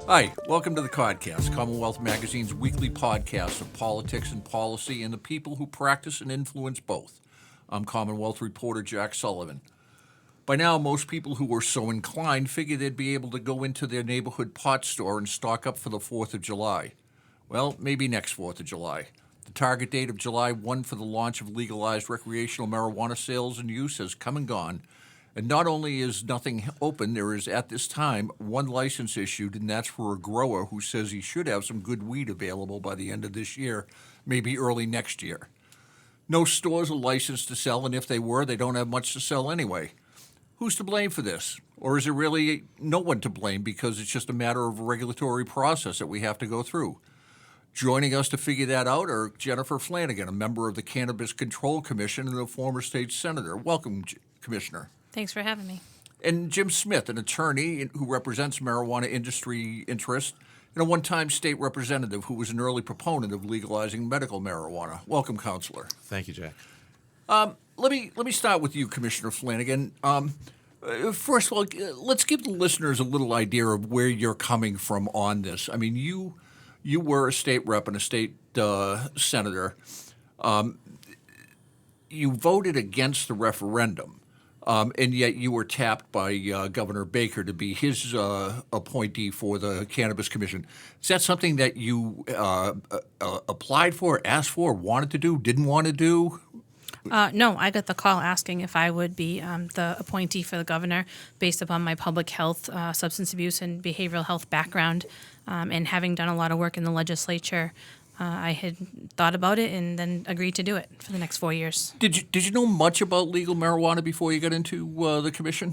Hi, welcome to the Codcast, Commonwealth Magazine's weekly podcast of politics and policy and the people who practice and influence both. I'm Commonwealth reporter Jack Sullivan. By now, most people who were so inclined figured they'd be able to go into their neighborhood pot store and stock up for the 4th of July. Well, maybe next 4th of July. The target date of July 1 for the launch of legalized recreational marijuana sales and use has come and gone. And not only is nothing open, there is at this time one license issued, and that's for a grower who says he should have some good weed available by the end of this year, maybe early next year. No stores are licensed to sell, and if they were, they don't have much to sell anyway. Who's to blame for this? Or is it really no one to blame because it's just a matter of a regulatory process that we have to go through? Joining us to figure that out are Jennifer Flanagan, a member of the Cannabis Control Commission and a former state senator. Welcome, Commissioner. Thanks for having me. And Jim Smith, an attorney who represents marijuana industry interests, and a one-time state representative who was an early proponent of legalizing medical marijuana. Welcome, Counselor. Thank you, Jack. Let me start with you, Commissioner Flanagan. First of all, let's give the listeners a little idea of where you're coming from on this. I mean, you were a state rep and a state senator. You voted against the referendum. And yet you were tapped by Governor Baker to be his appointee for the Cannabis Commission. Is that something that you applied for, asked for, wanted to do, didn't want to do? No, I got the call asking if I would be the appointee for the governor based upon my public health, substance abuse, and behavioral health background, and having done a lot of work in the legislature. I had thought about it and then agreed to do it for the next 4 years. Did you know much about legal marijuana before you got into the commission?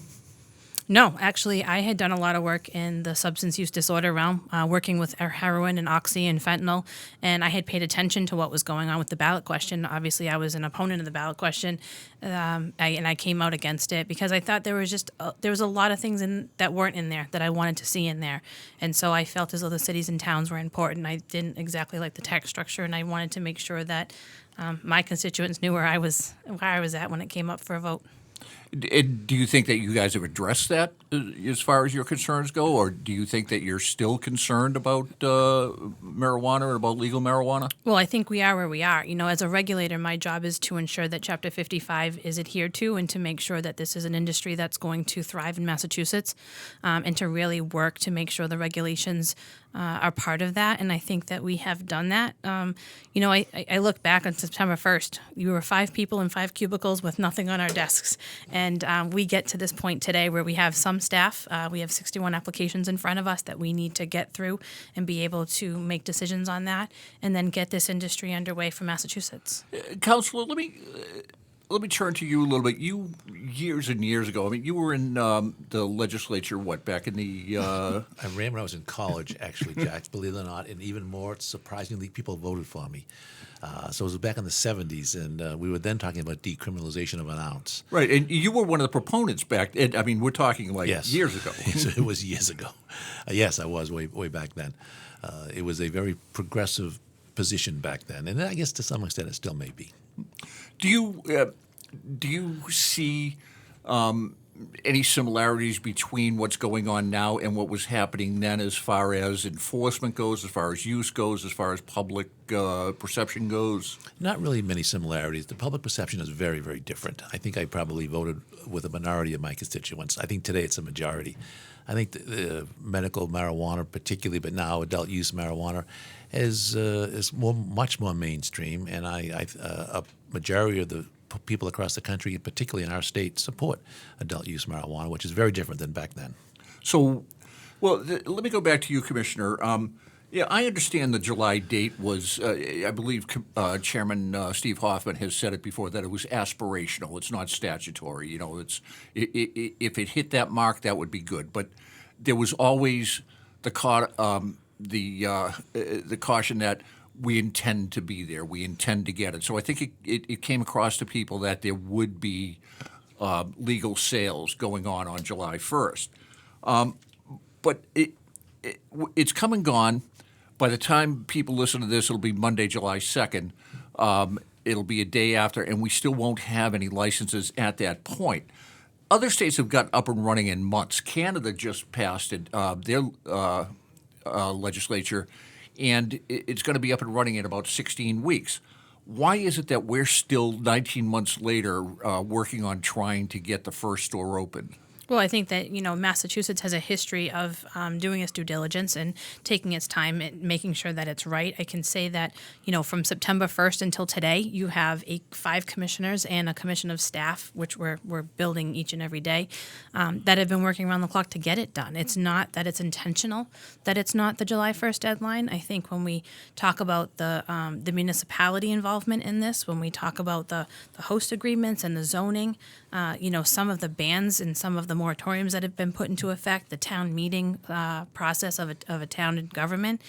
No, actually, I had done a lot of work in the substance use disorder realm, working with heroin and oxy and fentanyl, and I had paid attention to what was going on with the ballot question. Obviously, I was an opponent of the ballot question, and I came out against it because I thought there was a lot of things that weren't in there that I wanted to see in there, and so I felt as though the cities and towns were important. I didn't exactly like the tax structure, and I wanted to make sure that my constituents knew where I was at when it came up for a vote. Do you think that you guys have addressed that as far as your concerns go, or do you think that you're still concerned about marijuana or about legal marijuana? Well, I think we are where we are. You know, as a regulator, my job is to ensure that Chapter 55 is adhered to and to make sure that this is an industry that's going to thrive in Massachusetts, and to really work to make sure the regulations are part of that. And I think that we have done that. You know, I look back on September 1st. You were 5 people in 5 cubicles with nothing on our desks. And we get to this point today where we have some staff. We have 61 applications in front of us that we need to get through and be able to make decisions on that and then get this industry underway for Massachusetts. Counselor, let me turn to you a little bit. You, years and years ago, I mean, you were in the legislature, back in the... I ran when I was in college, actually, Jack, believe it or not, and even more surprisingly, people voted for me. So it was back in the 70s, and we were then talking about decriminalization of an ounce. Right, and you were one of the proponents back, I mean, we're talking Yes. years ago. Yes, it was years ago. Yes, I was way back then. It was a very progressive position back then, and I guess to some extent it still may be. Do you see any similarities between what's going on now and what was happening then as far as enforcement goes, as far as use goes, as far as public perception goes? Not really many similarities. The public perception is very, very different. I think I probably voted with a minority of my constituents. I think today it's a majority. I think the medical marijuana particularly, but now adult use marijuana is much more mainstream, and a majority of the people across the country, particularly in our state, support adult use marijuana, which is very different than back then. So, let me go back to you, Commissioner. Yeah, I understand the July date was, I believe Chairman Steve Hoffman has said it before, that it was aspirational. It's not statutory. You know, if it hit that mark, that would be good. But there was always the caution that we intend to be there. We intend to get it. So I think it came across to people that there would be legal sales going on July 1st. But it's come and gone. By the time people listen to this, it'll be Monday, July 2nd. It'll be a day after, and we still won't have any licenses at that point. Other states have gotten up and running in months. Canada just passed their legislature, and it's going to be up and running in about 16 weeks. Why is it that we're still 19 months later working on trying to get the first store open? Well, I think that, Massachusetts has a history of doing its due diligence and taking its time and making sure that it's right. I can say that, from September 1st until today, you have 5 commissioners and a commission of staff, which we're building each and every day, that have been working around the clock to get it done. It's not that it's intentional, that it's not the July 1st deadline. I think when we talk about the municipality involvement in this, when we talk about the host agreements and the zoning, some of the bans and some of the moratoriums that have been put into effect, the town meeting process of a town and government,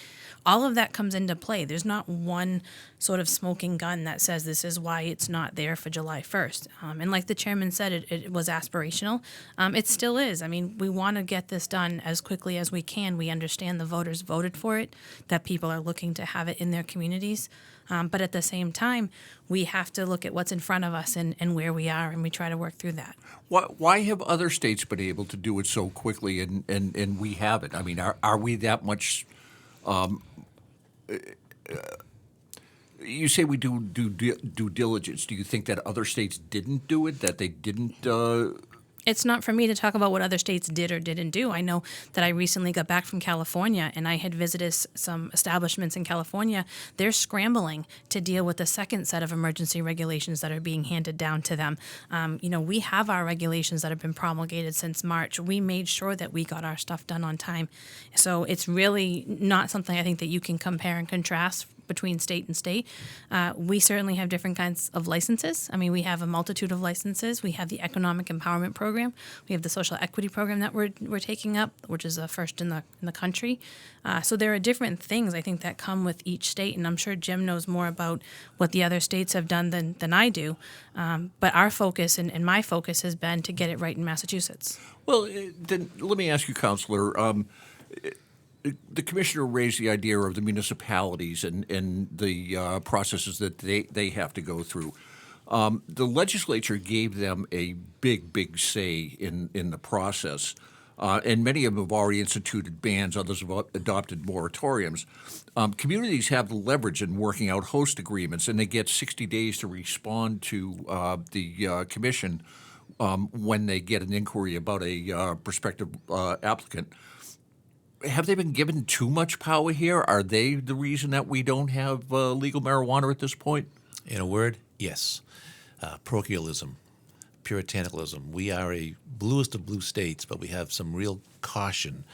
all of that comes into play. There's not one sort of smoking gun that says this is why it's not there for July 1st. And like the chairman said, it was aspirational. It still is. I mean, we want to get this done as quickly as we can. We understand the voters voted for it, that people are looking to have it in their communities. But at the same time, we have to look at what's in front of us and where we are, and we try to work through that. Why have other states been able to do it so quickly and we haven't? I mean, are we that much? You say we do due diligence. Do you think that other states didn't do it, that they didn't? It's not for me to talk about what other states did or didn't do. I know that I recently got back from California, and I had visited some establishments in California. They're scrambling to deal with the second set of emergency regulations that are being handed down to them. We have our regulations that have been promulgated since March. We made sure that we got our stuff done on time. So it's really not something I think that you can compare and contrast between state and state. We certainly have different kinds of licenses. I mean, we have a multitude of licenses. We have the economic empowerment program. We have the social equity program that we're taking up, which is the first in the country. So there are different things, I think, that come with each state, and I'm sure Jim knows more about what the other states have done than I do. But our focus and my focus has been to get it right in Massachusetts. Well, then let me ask you, Counselor. The commissioner raised the idea of the municipalities and the processes that they have to go through. The legislature gave them a big say in the process, and many of them have already instituted bans. Others have adopted moratoriums. Communities have the leverage in working out host agreements, and they get 60 days to respond to the commission when they get an inquiry about a prospective applicant. Have they been given too much power here? Are they the reason that we don't have legal marijuana at this point? In a word, yes. Parochialism, puritanicalism. We are a bluest of blue states, but we have some real caution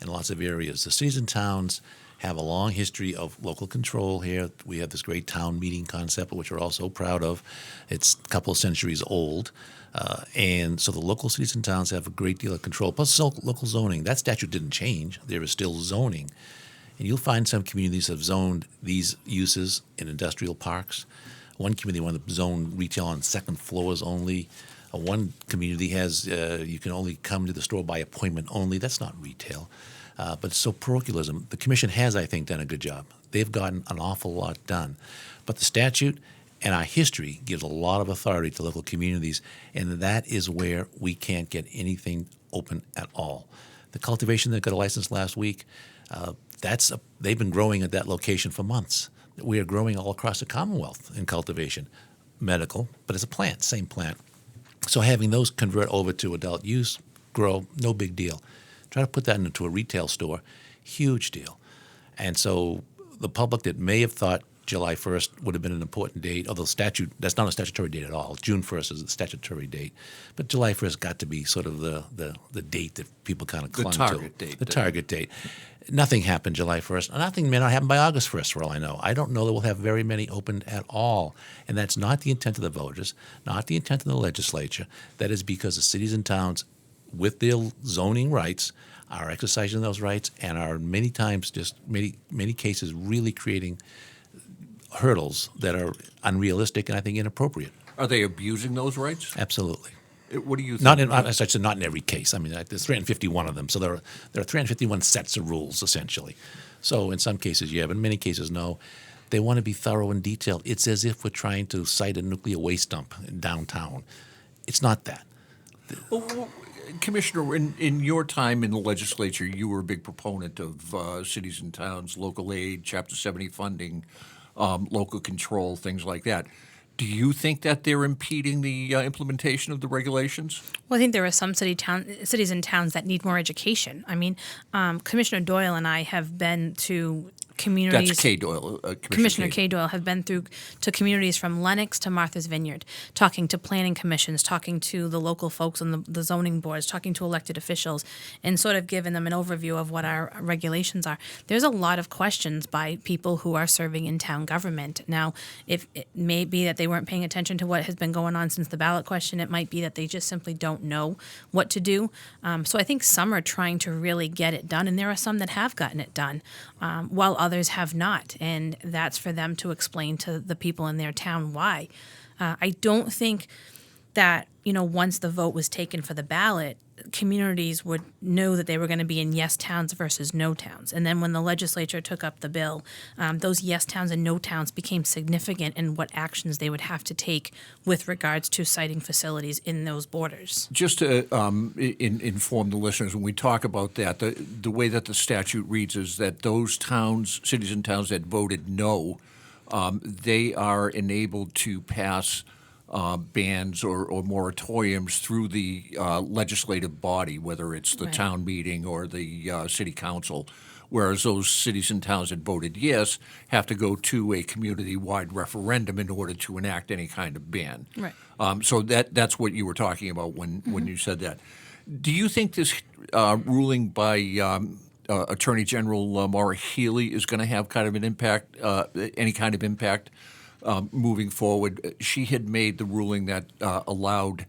in lots of areas. The cities and towns have a long history of local control here. We have this great town meeting concept, which we're all so proud of. It's a couple of centuries old. And so the local cities and towns have a great deal of control. Plus local zoning. That statute didn't change. There is still zoning. And you'll find some communities have zoned these uses in industrial parks. One community wanted to zone retail on second floors only. One community has you can only come to the store by appointment only. That's not retail. But so parochialism, the commission has, I think, done a good job. They've gotten an awful lot done. But the statute and our history gives a lot of authority to local communities, and that is where we can't get anything open at all. The cultivation that got a license last week, they've been growing at that location for months. We are growing all across the Commonwealth in cultivation, medical, but it's a plant, same plant. So having those convert over to adult use, grow, no big deal. Try to put that into a retail store, huge deal. And so the public that may have thought July 1st would have been an important date, although statute, that's not a statutory date at all. June 1st is the statutory date. But July 1st got to be sort of the date that people kind of clung to. Date. The target date. Nothing happened July 1st. Nothing may not happen by August 1st, for all I know. I don't know that we'll have very many opened at all. And that's not the intent of the voters, not the intent of the legislature. That is because the cities and towns, with their zoning rights, are exercising those rights and are many times just many cases really creating hurdles that are unrealistic and I think inappropriate. Are they abusing those rights? Absolutely. What do you think? Not in every case. I mean, there's 351 of them, so there are 351 sets of rules essentially. So in some cases, yeah, but in many cases, no. They want to be thorough and detailed. It's as if we're trying to site a nuclear waste dump in downtown. It's not that. Well, Commissioner, in your time in the legislature, you were a big proponent of cities and towns, local aid, Chapter 70 funding, local control, things like that. Do you think that they're impeding the implementation of the regulations? Well, I think there are some cities and towns that need more education. I mean, Commissioner Doyle and I have been to communities. That's Kay Doyle. Commissioner Kay Doyle have been to communities from Lenox to Martha's Vineyard, talking to planning commissions, talking to the local folks on the zoning boards, talking to elected officials, and sort of giving them an overview of what our regulations are. There's a lot of questions by people who are serving in town government. Now, if it may be that they weren't paying attention to what has been going on since the ballot question, it might be that they just simply don't know what to do. So I think some are trying to really get it done, and there are some that have gotten it done, while others have not, and that's for them to explain to the people in their town why. I don't think that, once the vote was taken for the ballot, communities would know that they were going to be in yes towns versus no towns. And then when the legislature took up the bill, those yes towns and no towns became significant in what actions they would have to take with regards to siting facilities in those borders. Just to inform the listeners, when we talk about that, the way that the statute reads is that those towns, cities and towns that voted no, they are enabled to pass bans or moratoriums through the legislative body, whether it's the Right. town meeting or the city council, whereas those cities and towns that voted yes have to go to a community-wide referendum in order to enact any kind of ban. Right. So that's what you were talking about when you said that. Do you think this ruling by Attorney General Maura Healey is going to have kind of an impact, any kind of impact moving forward? She had made the ruling that allowed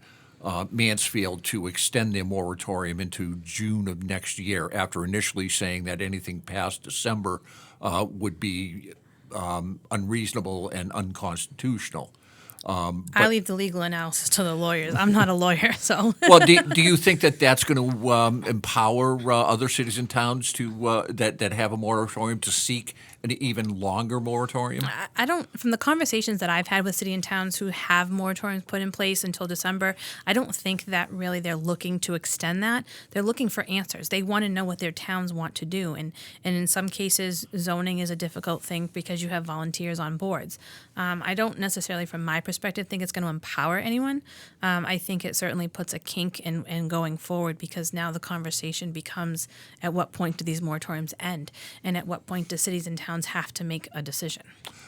Mansfield to extend their moratorium into June of next year, after initially saying that anything past December would be unreasonable and unconstitutional. I leave the legal analysis to the lawyers. I'm not a lawyer, so. Well, do you think that that's going to empower other cities and towns to that have a moratorium to seek an even longer moratorium? I don't, from the conversations that I've had with city and towns who have moratoriums put in place until December, I don't think that really they're looking to extend that. They're looking for answers. They want to know what their towns want to do. And in some cases, zoning is a difficult thing because you have volunteers on boards. I don't necessarily, from my perspective, think it's going to empower anyone. I think it certainly puts a kink in going forward, because now the conversation becomes, at what point do these moratoriums end? And at what point do cities and towns have to make a decision?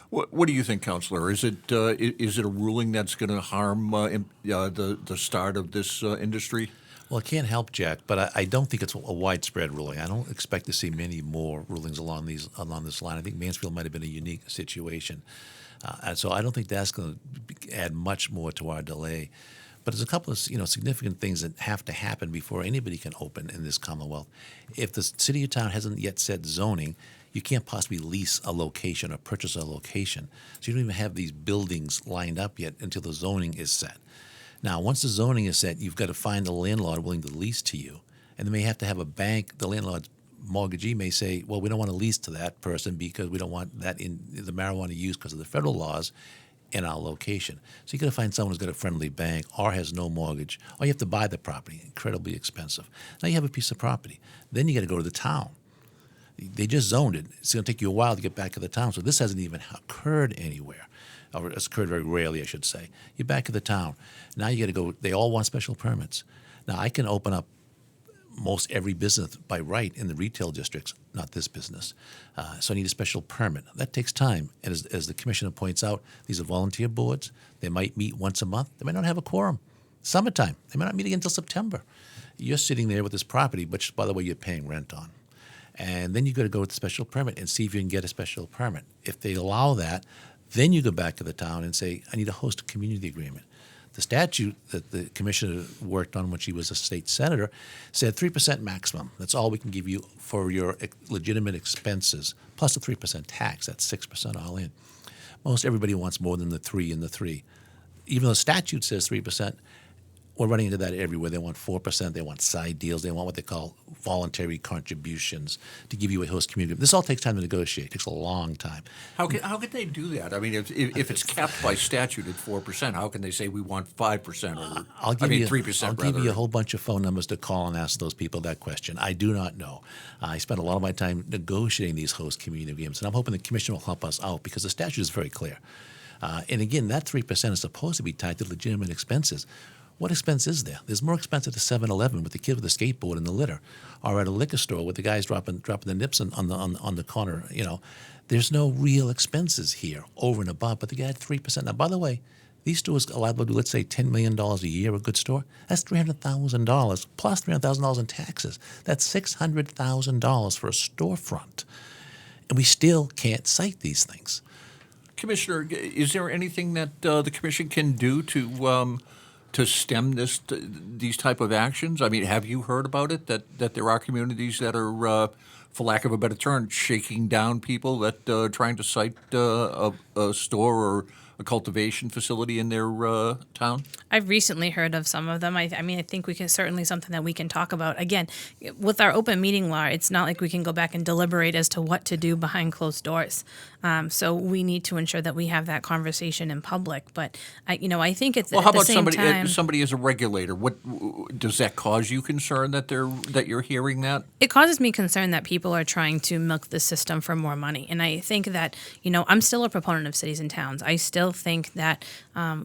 What do you think, Councillor? Is it a ruling that's going to harm the start of this industry? Well, it can't help, Jack, but I don't think it's a widespread ruling. I don't expect to see many more rulings along this line. I think Mansfield might have been a unique situation. And so I don't think that's going to add much more to our delay. But there's a couple of significant things that have to happen before anybody can open in this Commonwealth. If the city or town hasn't yet set zoning, you can't possibly lease a location or purchase a location. So you don't even have these buildings lined up yet until the zoning is set. Now, once the zoning is set, you've got to find a landlord willing to lease to you. And they may have to have a bank. The landlord's mortgagee may say, well, we don't want to lease to that person because we don't want that in the marijuana use because of the federal laws in our location. So you got to find someone who's got a friendly bank or has no mortgage, or you have to buy the property, incredibly expensive. Now you have a piece of property. Then you got to go to the town. They just zoned it. It's going to take you a while to get back to the town. So this hasn't even occurred anywhere, or it's occurred very rarely, I should say. You're back to the town. Now you got to go. They all want special permits. Now I can open up most every business by right in the retail districts, not this business. So I need a special permit. That takes time. And as the commissioner points out, these are volunteer boards. They might meet once a month. They might not have a quorum. Summertime. They might not meet again until September. You're sitting there with this property, which, by the way, you're paying rent on. And then you got to go with the special permit and see if you can get a special permit. If they allow that, then you go back to the town and say, I need to host a community agreement. The statute that the commissioner worked on when she was a state senator said 3% maximum. That's all we can give you for your legitimate expenses, plus a 3% tax. That's 6% all in. Most everybody wants more than the 3 and the 3. Even though the statute says 3%, we're running into that everywhere. They want 4%. They want side deals. They want what they call voluntary contributions to give you a host community. This all takes time to negotiate. It takes a long time. How could they do that? I mean, if it's capped by statute at 4%, how can they say we want 5% or I'll give you 3%? I'll give you a whole bunch of phone numbers to call and ask those people that question. I do not know. I spent a lot of my time negotiating these host community agreements, and I'm hoping the commission will help us out because the statute is very clear. And again, that 3% is supposed to be tied to legitimate expenses. What expense is there? There's more expense at the 7-Eleven with the kid with the skateboard in the litter, or at a liquor store with the guys dropping the nips on the corner. You know, there's no real expenses here over and above. But the guy had 3%. Now, by the way, these stores are liable to do, let's say, $10 million a year. A good store, that's $300,000 plus $300,000 in taxes. That's $600,000 for a storefront, and we still can't cite these things. Commissioner, is there anything that the commission can do to stem these type of actions? I mean, have you heard about it, that there are communities that are, for lack of a better term, shaking down people that are trying to cite a store or a cultivation facility in their town? I've recently heard of some of them. I mean, I think we can certainly something that we can talk about. Again, with our open meeting law, it's not like we can go back and deliberate as to what to do behind closed doors. So we need to ensure that we have that conversation in public. But I think it's Well, how at the about same time, somebody as a regulator? What does that cause you concern that you're hearing that? it causes me concern that people are trying to milk the system for more money. And I think that, I'm still a proponent of cities and towns. I still think that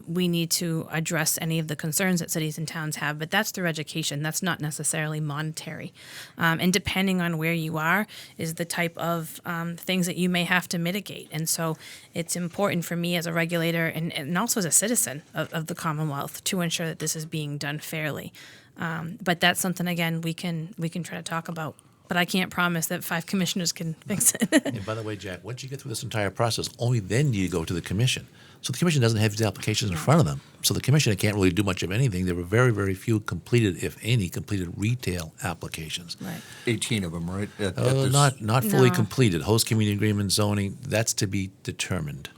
we need to address any of the concerns that cities and towns have, but that's through education. That's not necessarily monetary. And depending on where you are is the type of things that you may have to mitigate. And so it's important for me as a regulator and also as a citizen of the Commonwealth to ensure that this is being done fairly. But that's something, again, we can try to talk about. But I can't promise that 5 commissioners can fix it. And by the way, Jack, once you get through this entire process, only then do you go to the commission. So the commission doesn't have these applications in front of them. So the commission can't really do much of anything. There were very, very few completed, if any, completed retail applications. Right. 18 of them, right? Not fully No. completed. Host community agreement, zoning, that's to be determined.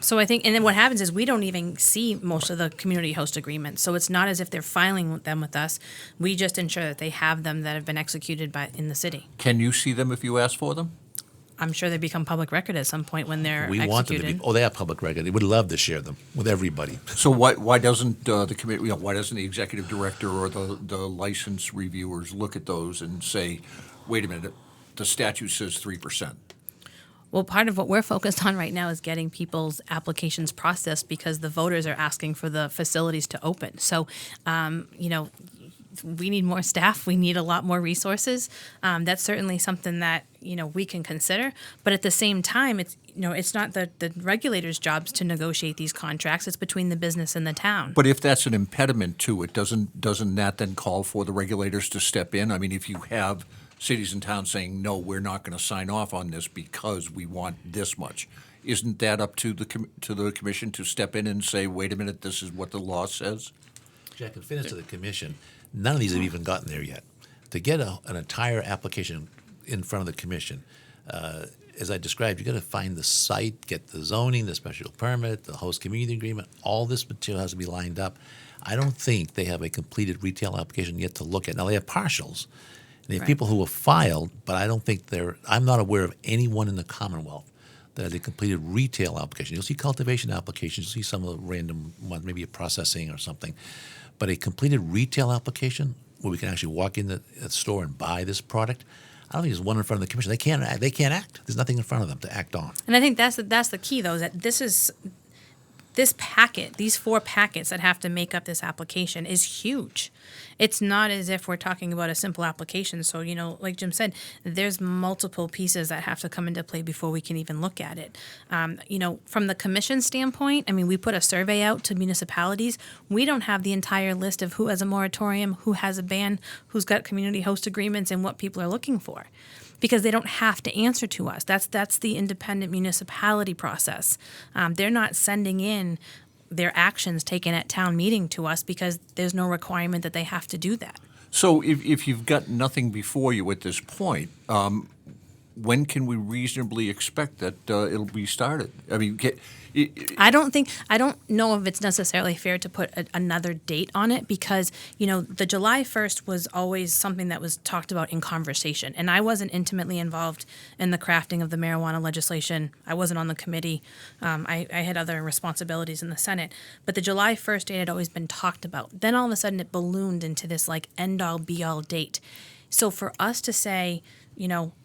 So I think, and then what happens is we don't even see most of the community host agreements. So it's not as if they're filing them with us. We just ensure that they have them that have been executed in the city. Can you see them if you ask for them? I'm sure they become public record at some point when they're We executed. want them to be. Oh, they are public record. They would love to share them with everybody. So why doesn't the committee? Why doesn't the executive director or the license reviewers look at those and say, "Wait a minute, the statute says 3%." Well, part of what we're focused on right now is getting people's applications processed because the voters are asking for the facilities to open. So, we need more staff. We need a lot more resources. That's certainly something that, we can consider. But at the same time, it's not the regulators' jobs to negotiate these contracts. It's between the business and the town. But if that's an impediment to it, doesn't that then call for the regulators to step in? I mean, if you have cities and towns saying, no, we're not going to sign off on this because we want this much, isn't that up to the commission to step in and say, wait a minute, this is what the law says? Jack, in fairness to the commission, none of these have even gotten there yet. To get an entire application in front of the commission, as I described, you got to find the site, get the zoning, the special permit, the host community agreement. All this material has to be lined up. I don't think they have a completed retail application yet to look at. Now, they have partials. They have people who have filed, but I don't think I'm not aware of anyone in the Commonwealth that has a completed retail application. You'll see cultivation applications, you'll see some of the random ones, maybe a processing or something. But a completed retail application where we can actually walk in the store and buy this product, I don't think there's one in front of the commission. They can't act. There's nothing in front of them to act on. And I think that's the key, though, is that this packet, these 4 packets that have to make up this application is huge. It's not as if we're talking about a simple application. So, like Jim said, there's multiple pieces that have to come into play before we can even look at it. From the commission standpoint, I mean, we put a survey out to municipalities. We don't have the entire list of who has a moratorium, who has a ban, who's got community host agreements, and what people are looking for, because they don't have to answer to us. That's the independent municipality process. They're not sending in their actions taken at town meeting to us because there's no requirement that they have to do that. So if you've got nothing before you at this point, when can we reasonably expect that it'll be started? I mean, I don't know if it's necessarily fair to put another date on it because, the July 1st was always something that was talked about in conversation. And I wasn't intimately involved in the crafting of the marijuana legislation. I wasn't on the committee. I had other responsibilities in the Senate. But the July 1st date had always been talked about. Then all of a sudden it ballooned into this end-all be-all date. So for us to say,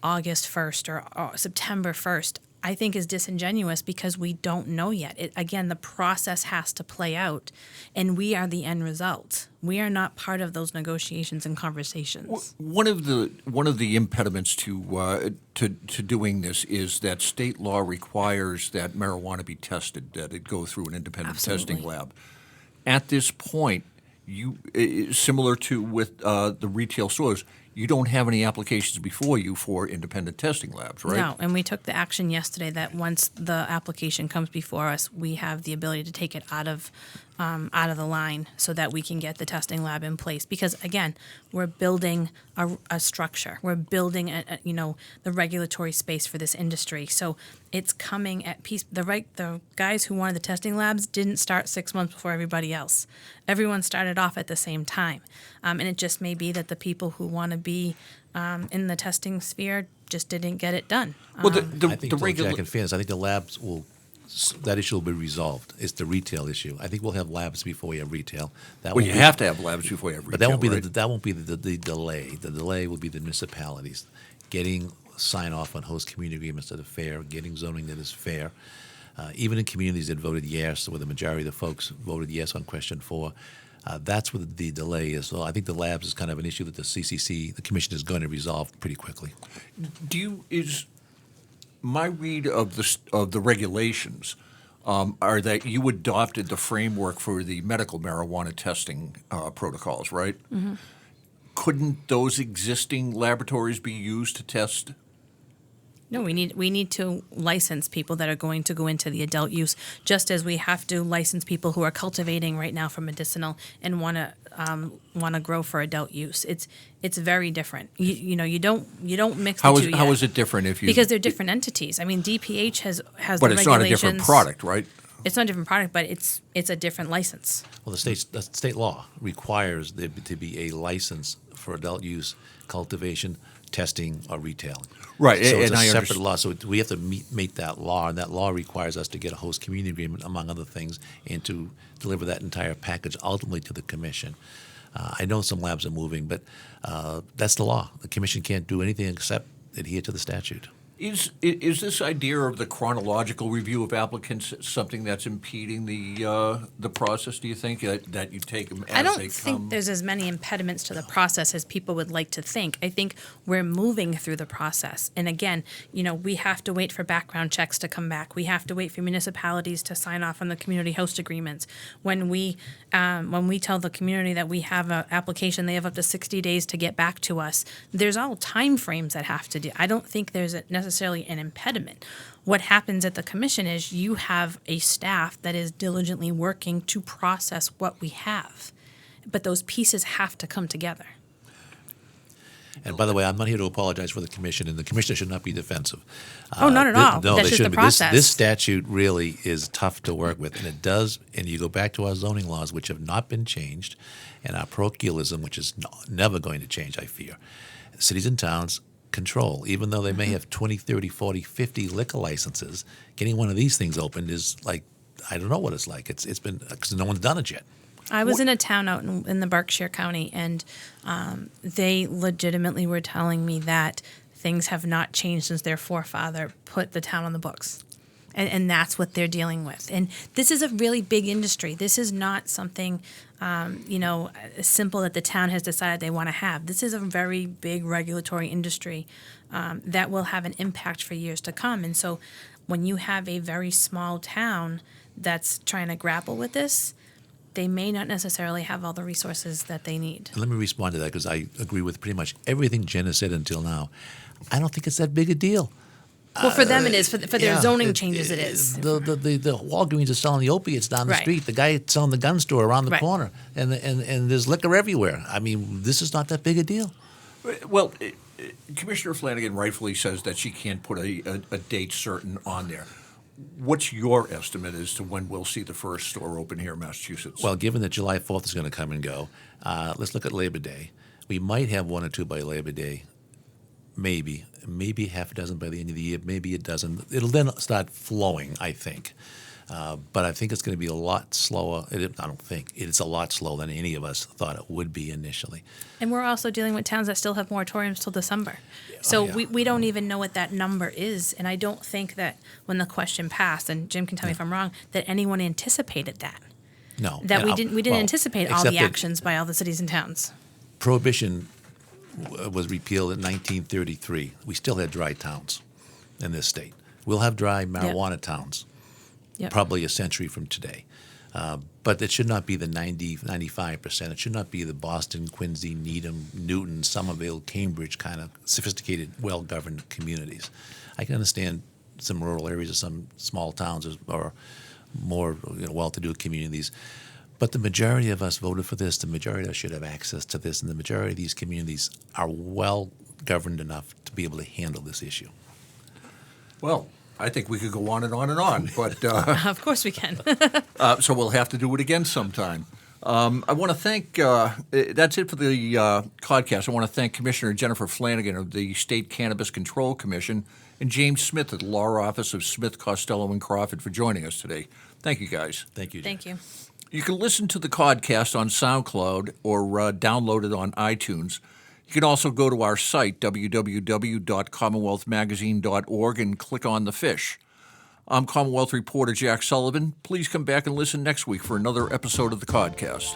August 1st or September 1st, I think is disingenuous because we don't know yet. Again, the process has to play out, and we are the end result. We are not part of those negotiations and conversations. One of the impediments to doing this is that state law requires that marijuana be tested, that it go through an independent testing lab. At this point, similar to with the retail stores, you don't have any applications before you for independent testing labs, right? No, and we took the action yesterday that once the application comes before us, we have the ability to take it out of the line so that we can get the testing lab in place. Because again, we're building a structure. We're building the regulatory space for this industry. So it's coming at piece. The guys who wanted the testing labs didn't start 6 months before everybody else. Everyone started off at the same time, and it just may be that the people who want to be in the testing sphere just didn't get it done. I think, Jack, in fairness, I think the labs will. That issue will be resolved. It's the retail issue. I think we'll have labs before we have retail. You have to have labs before you have retail. But that won't be right? that won't be the delay. The delay will be the municipalities getting sign off on host community agreements that are fair, getting zoning that is fair. Even in communities that voted yes, where the majority of the folks voted yes on question 4, that's where the delay is. So I think the labs is kind of an issue that the commission, is going to resolve pretty quickly. My read of the regulations are that you adopted the framework for the medical marijuana testing protocols, right? Mm-hmm. Couldn't those existing laboratories be used to test? No, we need to license people that are going to go into the adult use, just as we have to license people who are cultivating right now for medicinal and want to grow for adult use. It's very different. You don't mix the two yet. How is it different because they're different entities. I mean, DPH has but the it's not a regulations. different product, right? It's not a different product, but it's a different license. Well, the state law requires there to be a license for adult use, cultivation, testing, or retailing. Right, So and it's a I separate law. So we have to meet that law, and that law requires us to get a host community agreement, among other things, and to deliver that entire package ultimately to the commission. I know some labs are moving, but that's the law. The commission can't do anything except adhere to the statute. Is this idea of the chronological review of applicants something that's impeding the process, do you think, that you take them as they come? I don't think there's as many impediments to the process as people would like to think. I think we're moving through the process. And again, we have to wait for background checks to come back. We have to wait for municipalities to sign off on the community host agreements. When we tell the community that we have an application, they have up to 60 days to get back to us. There's all time frames that have to do. I don't think there's necessarily an impediment. What happens at the commission is you have a staff that is diligently working to process what we have, but those pieces have to come together. And by the way, I'm not here to apologize for the commission, and the commissioner should not be defensive. Oh, not at all. No, That's they just the shouldn't be. process. This statute really is tough to work with, and it does. And you go back to our zoning laws, which have not been changed, and our parochialism, which is never going to change, I fear. Cities and towns control, even though they may have 20, 30, 40, 50 liquor licenses, getting one of these things opened is like, I don't know what it's like. It's been, because no one's done it yet. I was in a town out in the Berkshire County, and they legitimately were telling me that things have not changed since their forefather put the town on the books. And that's what they're dealing with. And this is a really big industry. This is not something, simple that the town has decided they want to have. This is a very big regulatory industry that will have an impact for years to come. And so when you have a very small town that's trying to grapple with this, they may not necessarily have all the resources that they need. And let me respond to that, because I agree with pretty much everything Jen has said until now. I don't think it's that big a deal. Well, for them it is. For their zoning changes, it is. The Walgreens is selling the opiates down the Right. street. The guy selling the gun store around the Right. corner. And there's liquor everywhere. I mean, this is not that big a deal. Well, Commissioner Flanagan rightfully says that she can't put a date certain on there. What's your estimate as to when we'll see the first store open here in Massachusetts? Well, given that July 4th is going to come and go, let's look at Labor Day. We might have one or two by Labor Day, maybe half a dozen by the end of the year, maybe a dozen. It'll then start flowing, I think. But I think it's going to be a lot slower. I don't think. It's a lot slower than any of us thought it would be initially. And we're also dealing with towns that still have moratoriums till December. So we don't even know what that number is. And I don't think that when the question passed, and Jim can tell me if I'm wrong, that anyone anticipated that. No. That we didn't anticipate all except the that actions by all the cities and towns. Prohibition was repealed in 1933. We still had dry towns in this state. We'll have dry marijuana towns. Yep. Probably a century from today. But it should not be the 95%. It should not be the Boston, Quincy, Needham, Newton, Somerville, Cambridge kind of sophisticated, well-governed communities. I can understand some rural areas or some small towns or more well-to-do communities. But the majority of us voted for this. The majority of us should have access to this. And the majority of these communities are well-governed enough to be able to handle this issue. Well, I think we could go on and on and on, but Of course we can. so we'll have to do it again sometime. I want to thank, that's it for the Codcast. I want to thank Commissioner Jennifer Flanagan of the State Cannabis Control Commission and James Smith at the Law Office of Smith, Costello, and Crawford for joining us today. Thank you, guys. Thank you, Jeff. Thank you. You can listen to the Codcast on SoundCloud or download it on iTunes. You can also go to our site, www.commonwealthmagazine.org, and click on the fish. I'm Commonwealth reporter Jack Sullivan. Please come back and listen next week for another episode of the Codcast.